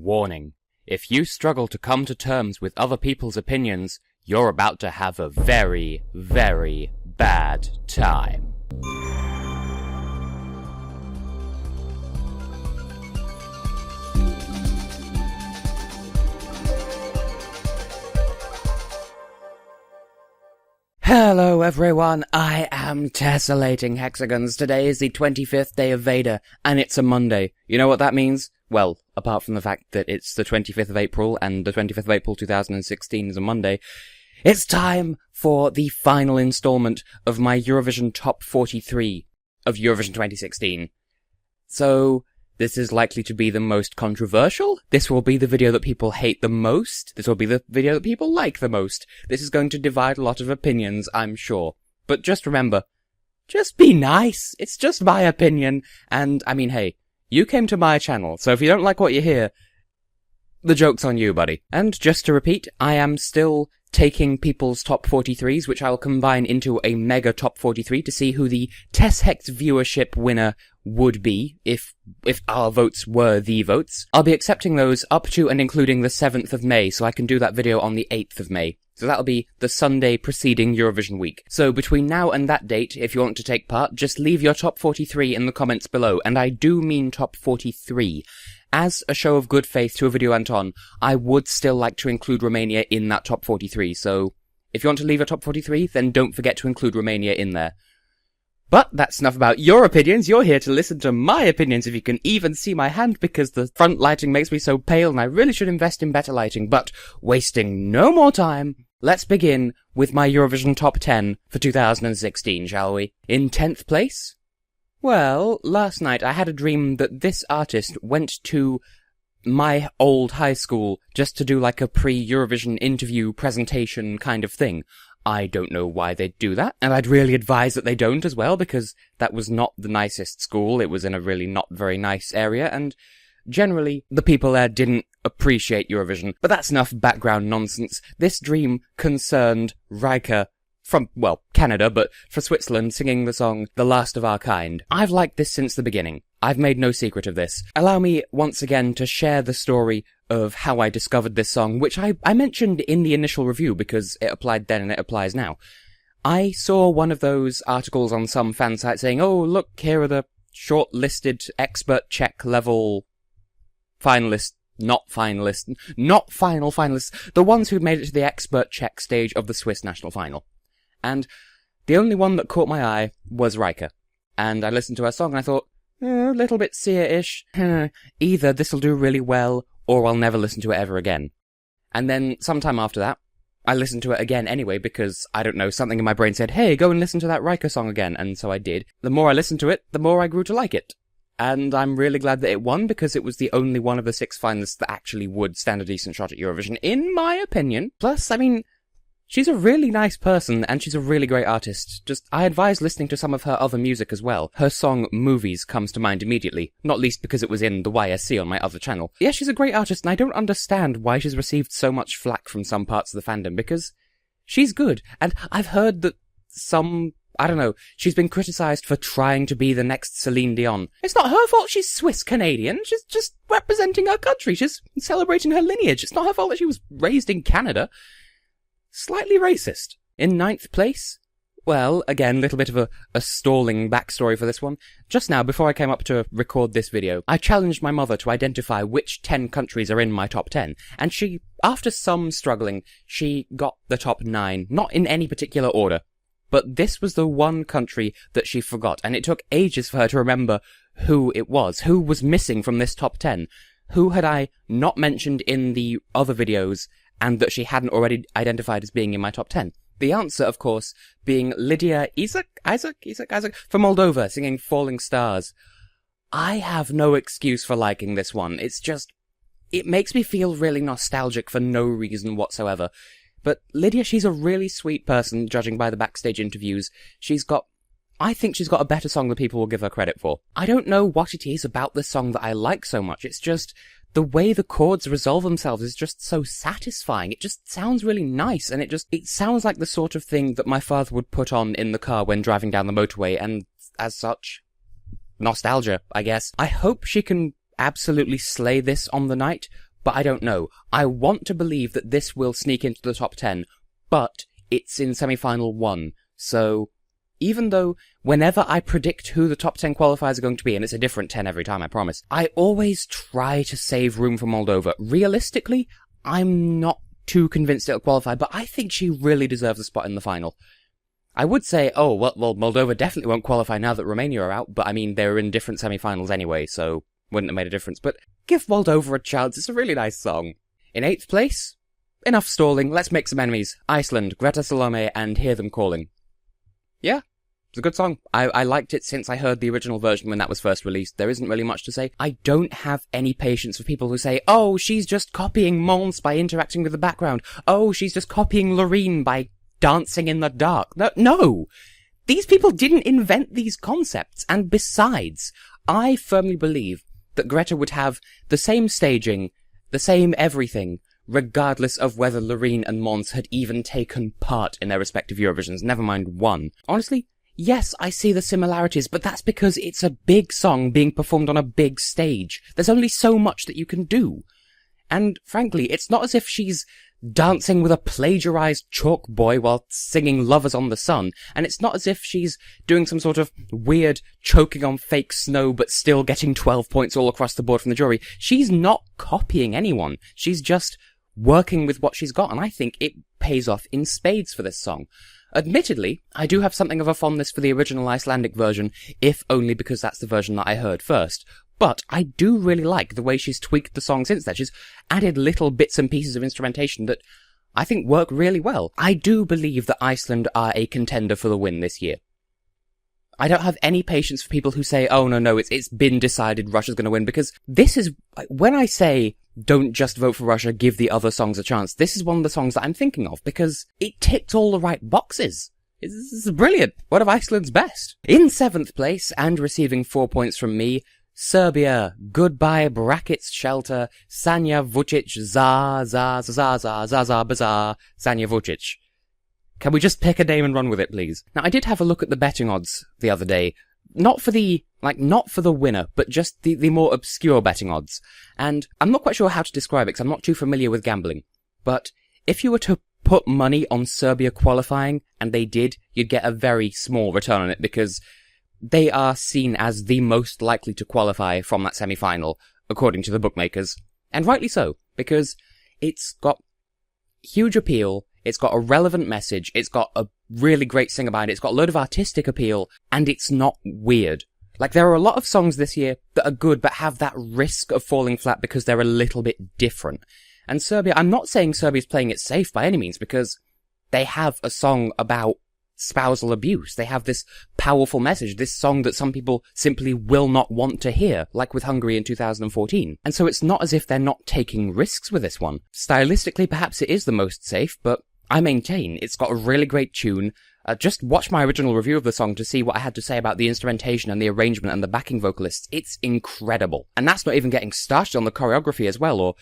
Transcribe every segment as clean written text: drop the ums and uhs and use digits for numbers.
Warning. If you struggle to come to terms with other people's opinions, you're about to have a very, very bad time. Hello everyone, I am Tessellating Hexagons. Today is the 25th day of VEDA, and it's a Monday. You know what that means? Well, apart from the fact that it's the 25th of April, and the 25th of April 2016 is a Monday, it's time for the final installment of my Eurovision Top 43 of Eurovision 2016. So, this is likely to be the most controversial. This will be the video that people hate the most. This will be the video that people like the most. This is going to divide a lot of opinions, I'm sure. But just remember, just be nice. It's just my opinion. And, I mean, hey, you came to my channel, so if you don't like what you hear, the joke's on you, buddy. And just to repeat, I am still taking people's top 43s, which I'll combine into a mega top 43 to see who the TessHex viewership winner would be, if our votes were the votes. I'll be accepting those up to and including the 7th of May, so I can do that video on the 8th of May. So that'll be the Sunday preceding Eurovision week. So between now and that date, if you want to take part, just leave your top 43 in the comments below, and I do mean top 43. As a show of good faith to a video Anton, I would still like to include Romania in that top 43, so if you want to leave a top 43, then don't forget to include Romania in there. But that's enough about your opinions. You're here to listen to my opinions, if you can even see my hand, because the front lighting makes me so pale and I really should invest in better lighting. But wasting no more time, let's begin with my Eurovision Top 10 for 2016, shall we? In 10th place? Well, last night I had a dream that this artist went to my old high school just to do like a pre-Eurovision interview presentation kind of thing. I don't know why they'd do that, and I'd really advise that they don't as well, because that was not the nicest school. It was in a really not very nice area, and generally, the people there didn't appreciate Eurovision. But that's enough background nonsense. This dream concerned Riker from, well, Canada, but for Switzerland, singing the song The Last of Our Kind. I've liked this since the beginning. I've made no secret of this. Allow me once again to share the story of how I discovered this song, which I mentioned in the initial review because it applied then and it applies now. I saw one of those articles on some fan site saying, oh, look, here are the shortlisted expert check level finalists, not final finalists, the ones who made it to the expert check stage of the Swiss national final. And the only one that caught my eye was Riker. And I listened to her song and I thought, a little bit Sia-ish. Either this'll do really well, or I'll never listen to it ever again. And then, sometime after that, I listened to it again anyway, because, I don't know, something in my brain said, hey, go and listen to that Riker song again, and so I did. The more I listened to it, the more I grew to like it. And I'm really glad that it won, because it was the only one of the 6 finalists that actually would stand a decent shot at Eurovision, in my opinion. Plus, I mean, she's a really nice person, and she's a really great artist. Just, I advise listening to some of her other music as well. Her song Movies comes to mind immediately, not least because it was in the YSC on my other channel. Yeah, she's a great artist, and I don't understand why she's received so much flack from some parts of the fandom, because she's good. And I've heard that I don't know, she's been criticised for trying to be the next Celine Dion. It's not her fault she's Swiss-Canadian, she's just representing her country, she's celebrating her lineage. It's not her fault that she was raised in Canada. Slightly racist. In 9th place? Well, again, a little bit of a stalling backstory for this one. Just now, before I came up to record this video, I challenged my mother to identify which 10 countries are in my top 10, and she, after some struggling, she got the top 9, not in any particular order. But this was the one country that she forgot, and it took ages for her to remember who it was, who was missing from this top 10. Who had I not mentioned in the other videos, and that she hadn't already identified as being in my top 10. The answer, of course, being Lydia Isaac from Moldova, singing Falling Stars. I have no excuse for liking this one. It's just, it makes me feel really nostalgic for no reason whatsoever. But Lydia, she's a really sweet person, judging by the backstage interviews. I think she's got a better song than people will give her credit for. I don't know what it is about this song that I like so much. It's just, the way the chords resolve themselves is just so satisfying. It just sounds really nice, and it sounds like the sort of thing that my father would put on in the car when driving down the motorway, and as such, nostalgia, I guess. I hope she can absolutely slay this on the night, but I don't know. I want to believe that this will sneak into the top 10, but it's in semi-final 1, so even though whenever I predict who the top 10 qualifiers are going to be, and it's a different 10 every time, I promise, I always try to save room for Moldova. Realistically, I'm not too convinced it'll qualify, but I think she really deserves a spot in the final. I would say, oh, well, Moldova definitely won't qualify now that Romania are out, but I mean, they're in different semi-finals anyway, so wouldn't have made a difference. But give Moldova a chance, it's a really nice song. In 8th place, enough stalling, let's make some enemies. Iceland, Greta Salome, and Hear Them Calling. Yeah, it's a good song. I liked it since I heard the original version when that was first released. There isn't really much to say. I don't have any patience for people who say, oh, she's just copying Mons by interacting with the background. Oh, she's just copying Loreen by dancing in the dark. No! These people didn't invent these concepts, and besides, I firmly believe that Greta would have the same staging, the same everything, regardless of whether Loreen and Mons had even taken part in their respective Eurovisions, never mind one. Honestly, yes, I see the similarities, but that's because it's a big song being performed on a big stage. There's only so much that you can do. And frankly, it's not as if she's dancing with a plagiarized chalk boy while singing Lovers on the Sun, and it's not as if she's doing some sort of weird choking on fake snow but still getting 12 points all across the board from the jury. She's not copying anyone. She's just working with what she's got, and I think it pays off in spades for this song. Admittedly, I do have something of a fondness for the original Icelandic version, if only because that's the version that I heard first. But I do really like the way she's tweaked the song since then. She's added little bits and pieces of instrumentation that I think work really well. I do believe that Iceland are a contender for the win this year. I don't have any patience for people who say, oh no, it's been decided Russia's going to win, because this is, when I say don't just vote for Russia, give the other songs a chance, this is one of the songs that I'm thinking of, because it ticked all the right boxes. This is brilliant. One of Iceland's best. In 7th place, and receiving 4 points from me, Serbia, Goodbye Brackets Shelter, Sanja Vucic, Bazaar, Sanja Vucic. Can we just pick a name and run with it, please? Now, I did have a look at the betting odds the other day. Not for the winner, but just the more obscure betting odds. And I'm not quite sure how to describe it, because I'm not too familiar with gambling. But if you were to put money on Serbia qualifying, and they did, you'd get a very small return on it, because they are seen as the most likely to qualify from that semi-final, according to the bookmakers. And rightly so, because it's got huge appeal, it's got a relevant message, it's got a really great singer behind it, it's got a load of artistic appeal, and it's not weird. Like, there are a lot of songs this year that are good, but have that risk of falling flat because they're a little bit different. And Serbia, I'm not saying Serbia's playing it safe by any means, because they have a song about spousal abuse. They have this powerful message, this song that some people simply will not want to hear, like with Hungary in 2014. And so it's not as if they're not taking risks with this one. Stylistically, perhaps it is the most safe, but I maintain it's got a really great tune. Just watch my original review of the song to see what I had to say about the instrumentation and the arrangement and the backing vocalists. It's incredible. And that's not even getting started on the choreography as well, or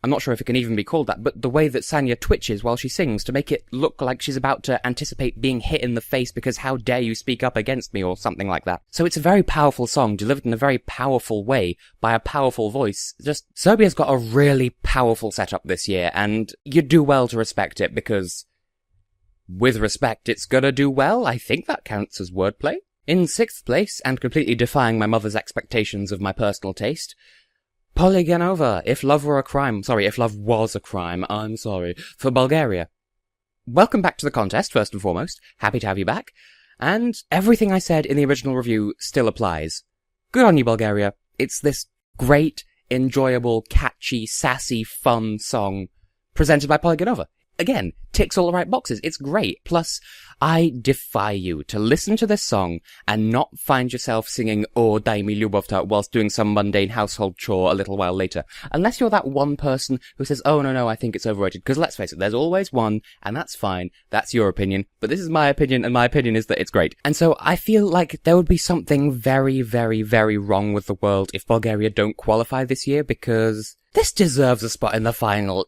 I'm not sure if it can even be called that, but the way that Sanja twitches while she sings to make it look like she's about to anticipate being hit in the face because how dare you speak up against me or something like that. So it's a very powerful song delivered in a very powerful way by a powerful voice. Just, Serbia's got a really powerful setup this year, and you do well to respect it because with respect it's gonna do well. I think that counts as wordplay. In 6th place, and completely defying my mother's expectations of my personal taste, Poliganova, If Love Was a Crime, I'm sorry, for Bulgaria. Welcome back to the contest, first and foremost. Happy to have you back. And everything I said in the original review still applies. Good on you, Bulgaria. It's this great, enjoyable, catchy, sassy, fun song presented by Poliganova. Again, ticks all the right boxes. It's great. Plus, I defy you to listen to this song and not find yourself singing O Daj mi ljubavta whilst doing some mundane household chore a little while later. Unless you're that one person who says, oh no, I think it's overrated. Because let's face it, there's always one, and that's fine. That's your opinion. But this is my opinion, and my opinion is that it's great. And so I feel like there would be something very, very, very wrong with the world if Bulgaria don't qualify this year, because this deserves a spot in the final.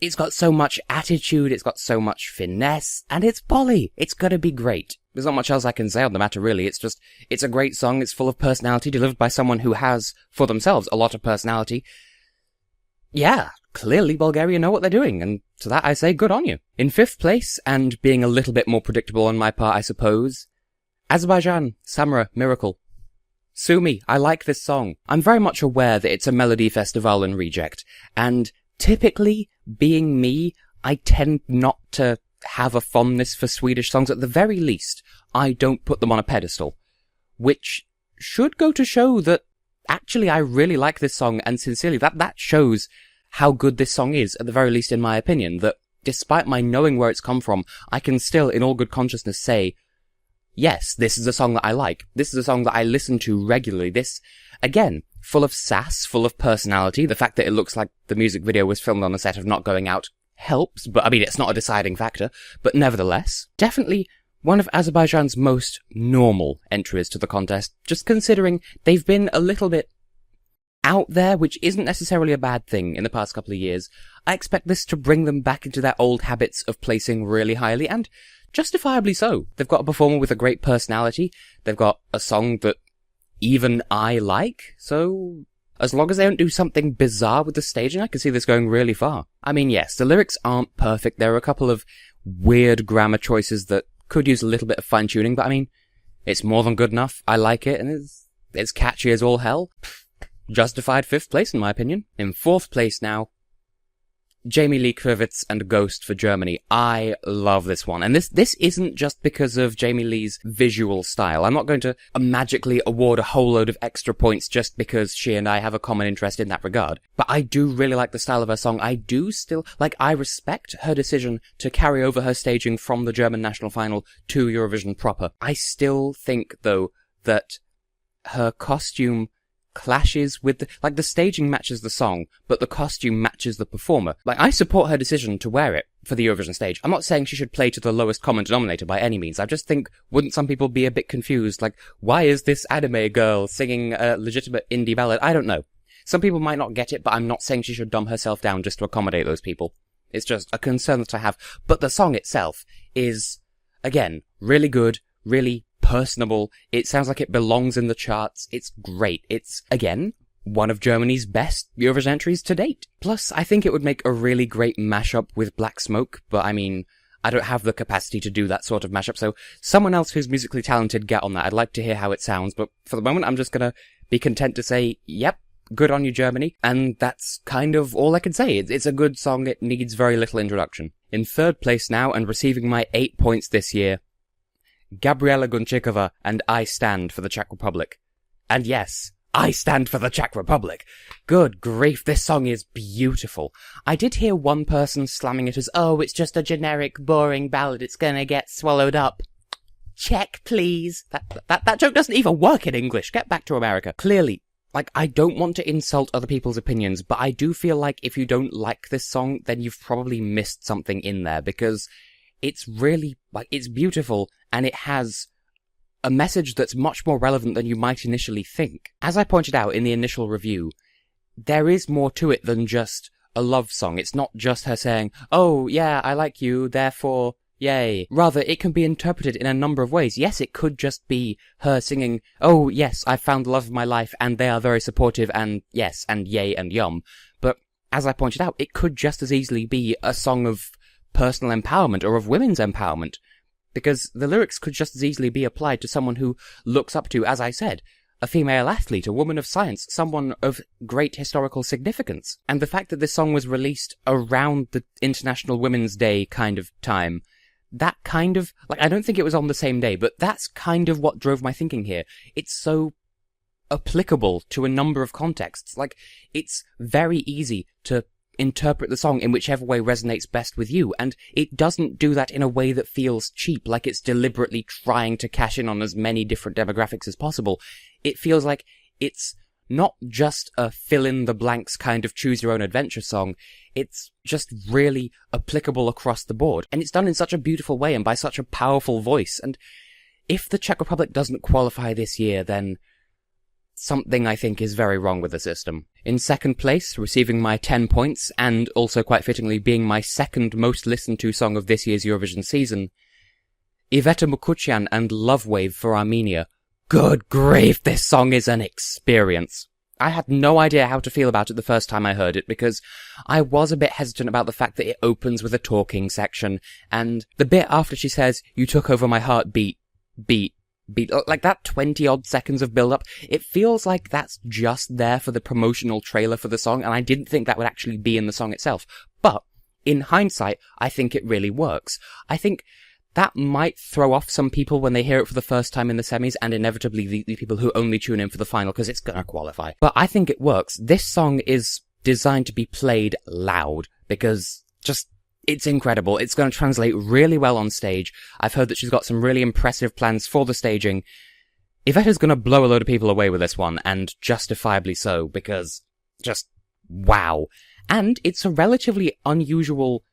It's got so much attitude, it's got so much finesse, and it's Polly. It's gonna be great. There's not much else I can say on the matter, really. It's a great song, it's full of personality, delivered by someone who has, for themselves, a lot of personality. Yeah, clearly Bulgaria know what they're doing, and to that I say good on you. In 5th place, and being a little bit more predictable on my part I suppose, Azerbaijan, Samara, Miracle. Sue me, I like this song. I'm very much aware that it's a melody festival and reject, and typically, being me, I tend not to have a fondness for Swedish songs. At the very least, I don't put them on a pedestal. Which should go to show that, actually, I really like this song, and sincerely, that shows how good this song is, at the very least in my opinion, that despite my knowing where it's come from, I can still, in all good consciousness, say, yes, this is a song that I like. This is a song that I listen to regularly. This, again, full of sass, full of personality. The fact that it looks like the music video was filmed on a set of Not Going Out helps, but I mean, it's not a deciding factor. But nevertheless, definitely one of Azerbaijan's most normal entries to the contest, just considering they've been a little bit out there, which isn't necessarily a bad thing in the past couple of years. I expect this to bring them back into their old habits of placing really highly, and justifiably so. They've got a performer with a great personality, they've got a song that even I like, so as long as they don't do something bizarre with the staging, I can see this going really far. I mean, yes, the lyrics aren't perfect, there are a couple of weird grammar choices that could use a little bit of fine-tuning, but I mean, it's more than good enough, I like it, and it's catchy as all hell. Justified 5th place in my opinion. In 4th place now, Jamie Lee Curtis and Ghost for Germany. I love this one. And this isn't just because of Jamie Lee's visual style. I'm not going to magically award a whole load of extra points just because she and I have a common interest in that regard. But I do really like the style of her song. I do still, I respect her decision to carry over her staging from the German national final to Eurovision proper. I still think, though, that her costume clashes with the staging matches the song, but the costume matches the performer. I support her decision to wear it for the Eurovision stage. I'm not saying she should play to the lowest common denominator by any means. I just think, wouldn't some people be a bit confused? Why is this anime girl singing a legitimate indie ballad? I don't know. Some people might not get it, but I'm not saying she should dumb herself down just to accommodate those people. It's just a concern that I have. But the song itself is, again, really good, really personable. It sounds like it belongs in the charts. It's great. It's, again, one of Germany's best Eurovision entries to date. Plus, I think it would make a really great mashup with Black Smoke, but I mean, I don't have the capacity to do that sort of mashup, so someone else who's musically talented get on that. I'd like to hear how it sounds, but for the moment I'm just gonna be content to say, yep, good on you, Germany, and that's kind of all I can say. It's a good song, it needs very little introduction. In 3rd place now, and receiving my 8 points this year, Gabriela Gunčíková and I Stand for the Czech Republic. And yes, I stand for the Czech Republic. Good grief, this song is beautiful. I did hear one person slamming it as, oh, it's just a generic, boring ballad, it's gonna get swallowed up. Czech, please. That joke doesn't even work in English. Get back to America. Clearly, I don't want to insult other people's opinions, but I do feel like if you don't like this song, then you've probably missed something in there, because it's really, it's beautiful, and it has a message that's much more relevant than you might initially think. As I pointed out in the initial review, there is more to it than just a love song. It's not just her saying, oh, yeah, I like you, therefore, yay. Rather, it can be interpreted in a number of ways. Yes, it could just be her singing, oh, yes, I found the love of my life, and they are very supportive, and yes, and yay, and yum. But, as I pointed out, it could just as easily be a song of personal empowerment or of women's empowerment, because the lyrics could just as easily be applied to someone who looks up to, as I said, a female athlete, a woman of science, someone of great historical significance. And the fact that this song was released around the International Women's Day kind of time, that kind of, I don't think it was on the same day, but that's kind of what drove my thinking here. It's so applicable to a number of contexts. It's very easy to interpret the song in whichever way resonates best with you, and it doesn't do that in a way that feels cheap, like it's deliberately trying to cash in on as many different demographics as possible. It feels like it's not just a fill-in-the-blanks kind of choose-your-own-adventure song, it's just really applicable across the board, and it's done in such a beautiful way and by such a powerful voice, and if the Czech Republic doesn't qualify this year, then something I think is very wrong with the system. In 2nd place, receiving my 10 points, and also quite fittingly being my 2nd most listened to song of this year's Eurovision season, Iveta Mukuchyan and Love Wave for Armenia. Good grief, this song is an experience. I had no idea how to feel about it the first time I heard it, because I was a bit hesitant about the fact that it opens with a talking section, and the bit after she says, "You took over my heart, beat," like that 20-odd seconds of build-up, it feels like that's just there for the promotional trailer for the song, and I didn't think that would actually be in the song itself. But, in hindsight, I think it really works. I think that might throw off some people when they hear it for the first time in the semis, and inevitably the people who only tune in for the final, because it's gonna qualify. But I think it works. This song is designed to be played loud, because it's incredible. It's going to translate really well on stage. I've heard that she's got some really impressive plans for the staging. VEDA's going to blow a load of people away with this one, and justifiably so, because wow. And it's a relatively unusual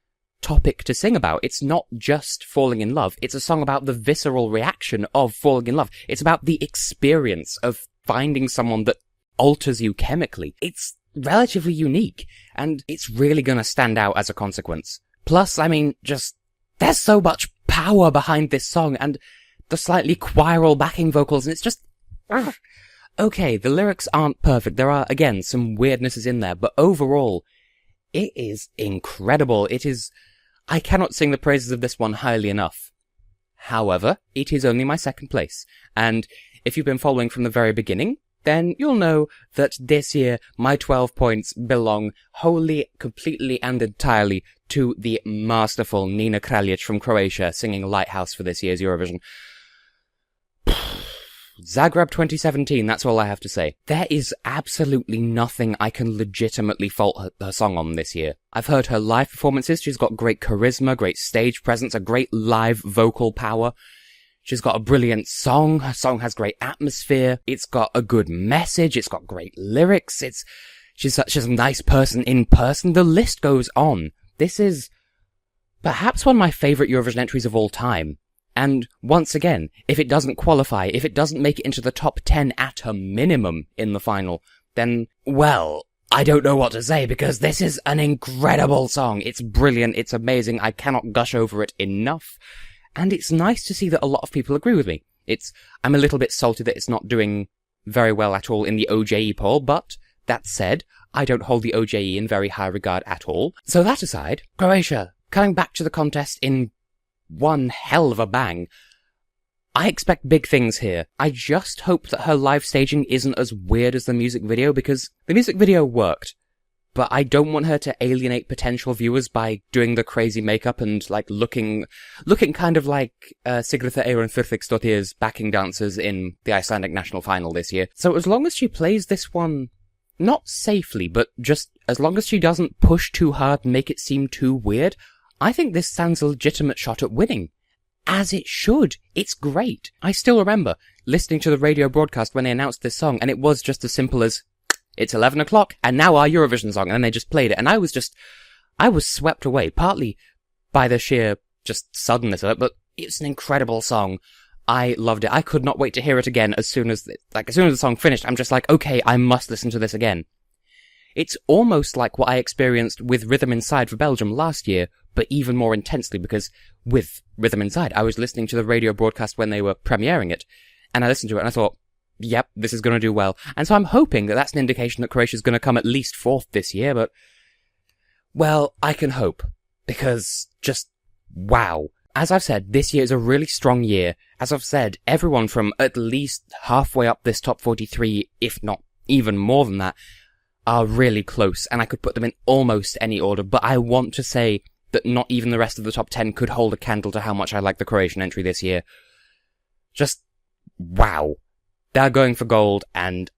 topic to sing about. It's not just falling in love. It's a song about the visceral reaction of falling in love. It's about the experience of finding someone that alters you chemically. It's relatively unique, and it's really going to stand out as a consequence. Plus, I mean, there's so much power behind this song, and the slightly choiral backing vocals, and it's just, okay, the lyrics aren't perfect. There are, again, some weirdnesses in there, but overall, it is incredible. I cannot sing the praises of this one highly enough. However, it is only my second place, and if you've been following from the very beginning, then you'll know that this year my 12 points belong wholly, completely and entirely to the masterful Nina Kraljic from Croatia singing Lighthouse for this year's Eurovision. Zagreb 2017, that's all I have to say. There is absolutely nothing I can legitimately fault her song on this year. I've heard her live performances, she's got great charisma, great stage presence, a great live vocal power. She's got a brilliant song, her song has great atmosphere, it's got a good message, it's got great lyrics, she's a nice person in person, the list goes on. This is perhaps one of my favourite Eurovision entries of all time. And once again, if it doesn't qualify, if it doesn't make it into the top 10 at a minimum in the final, then, well, I don't know what to say, because this is an incredible song. It's brilliant, it's amazing, I cannot gush over it enough. And it's nice to see that a lot of people agree with me. I'm a little bit salty that it's not doing very well at all in the OJE poll, but that said, I don't hold the OJE in very high regard at all. So that aside, Croatia, coming back to the contest in one hell of a bang. I expect big things here. I just hope that her live staging isn't as weird as the music video, because the music video worked, but I don't want her to alienate potential viewers by doing the crazy makeup and, like, looking kind of like Sigritha Aron Þurþiksdóttir's backing dancers in the Icelandic national final this year. So as long as she plays this one, not safely, but just as long as she doesn't push too hard and make it seem too weird, I think this stands a legitimate shot at winning. As it should. It's great. I still remember listening to the radio broadcast when they announced this song, and it was just as simple as, it's 11 o'clock, and now our Eurovision song, and they just played it, and I was swept away, partly by the sheer just suddenness of it, but it's an incredible song. I loved it. I could not wait to hear it again as soon as the song finished. I'm just like, okay, I must listen to this again. It's almost like what I experienced with Rhythm Inside for Belgium last year, but even more intensely, because with Rhythm Inside, I was listening to the radio broadcast when they were premiering it, and I listened to it and I thought, yep, this is going to do well. And so I'm hoping that that's an indication that Croatia's going to come at least fourth this year, but, well, I can hope, because just, wow. As I've said, this year is a really strong year. As I've said, everyone from at least halfway up this top 43, if not even more than that, are really close, and I could put them in almost any order, but I want to say that not even the rest of the top 10 could hold a candle to how much I like the Croatian entry this year. Just, wow. They're going for gold, and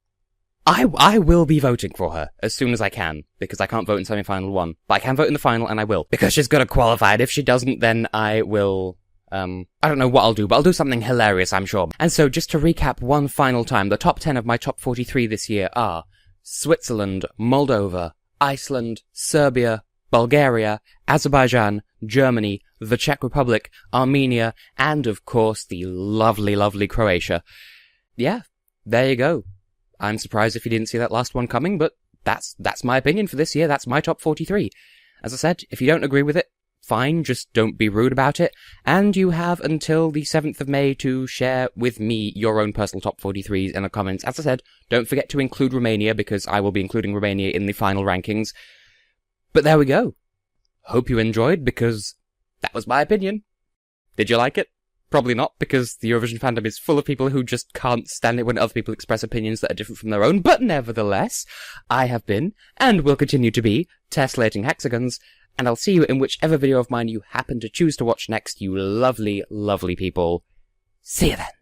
I will be voting for her as soon as I can, because I can't vote in semi-final 1, but I can vote in the final, and I will, because she's gonna qualify, and if she doesn't, then I will, I don't know what I'll do, but I'll do something hilarious, I'm sure. And so, just to recap one final time, the top 10 of my top 43 this year are Switzerland, Moldova, Iceland, Serbia, Bulgaria, Azerbaijan, Germany, the Czech Republic, Armenia, and of course the lovely, lovely Croatia. Yeah, there you go. I'm surprised if you didn't see that last one coming, but that's my opinion for this year. That's my top 43. As I said, if you don't agree with it, fine, just don't be rude about it. And you have until the 7th of May to share with me your own personal top 43s in the comments. As I said, don't forget to include Romania, because I will be including Romania in the final rankings. But there we go. Hope you enjoyed, because that was my opinion. Did you like it? Probably not, because the Eurovision fandom is full of people who just can't stand it when other people express opinions that are different from their own. But nevertheless, I have been, and will continue to be, Tessellating Hexagons, and I'll see you in whichever video of mine you happen to choose to watch next, you lovely, lovely people. See you then.